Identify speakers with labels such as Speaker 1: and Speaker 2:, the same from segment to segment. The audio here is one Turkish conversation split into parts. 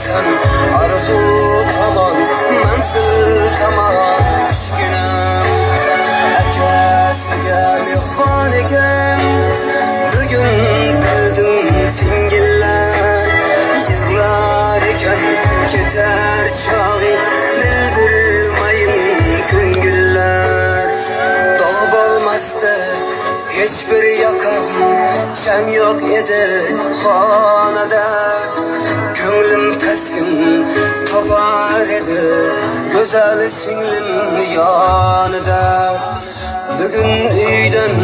Speaker 1: sen arzu tamam, manzil tamam. Kışkınım akasiga mehmon ekan. Bugün bildim singillar yig'lar ekan. Ketar chog'i bildirmayin ko'ngillar. Dog' bo'lmasdi hiçbir yakam, sen yok edi xonada. Ko'nglim taskin topar edi go'zal singlim yonida. Bugun uydan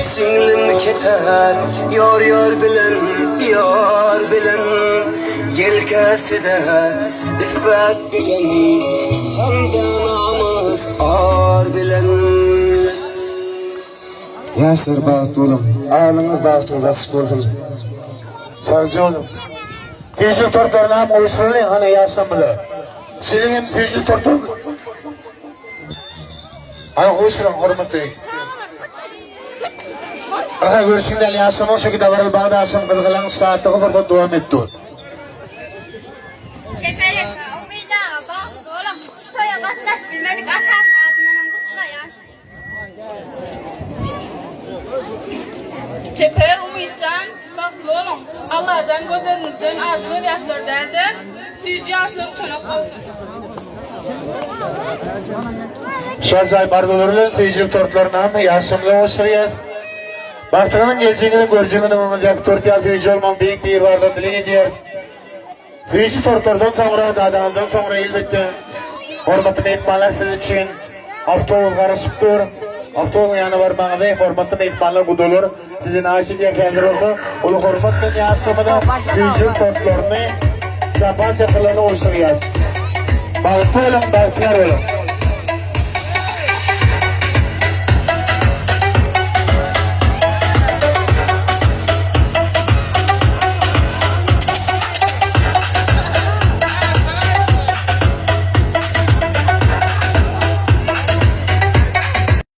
Speaker 1: singlim ketar, yor bilan yelkasida iffat bilan hamda nomus or bilan. Yaşlar bağıt oğlum, ağlınız bağıtın nasip oldum.
Speaker 2: Savcı oğlum. Tüyüzül tortoruna hem oluşturulun hani yaşlan bile. Senin hem tüyüzül tortor. Hani oluşturun hormatı. Arka görüşünde yaşlan o şekilde varıl bağda asım kızgılan saatliği burada devam etti.
Speaker 3: Çeperek, umida, bak oğlum, şu toya katlaş bilmedik atam ağzından kutla ya.
Speaker 4: Çeper Umutcan, bak oğlum, Allah can gözlerinizden acılı yaşlar derdi, suyucu yaşları çonak olsun.
Speaker 2: Şazay bardolurlu tüyüzül tortlarına hem yaşamlı oluşturuyor. Baktığının geleceğini göreceğini olacak 4 yıl tüyücü olman büyük bir varlığı dilin ediyor. Tüyücü tortlardan sonra, dadağından sonra elbette hormatlı mehmanlar sizin için avtoğul karışıp dur. Avtoğul yanı var bana da hormatlı mehmanlar bu dolur. Sizin aşık yakınlar oldu. Olu hormatlı yansımada tüyücü tortlarını, zapan çakırlarını oluşturuyor. Bağıtlı olun, bağıtlar olun.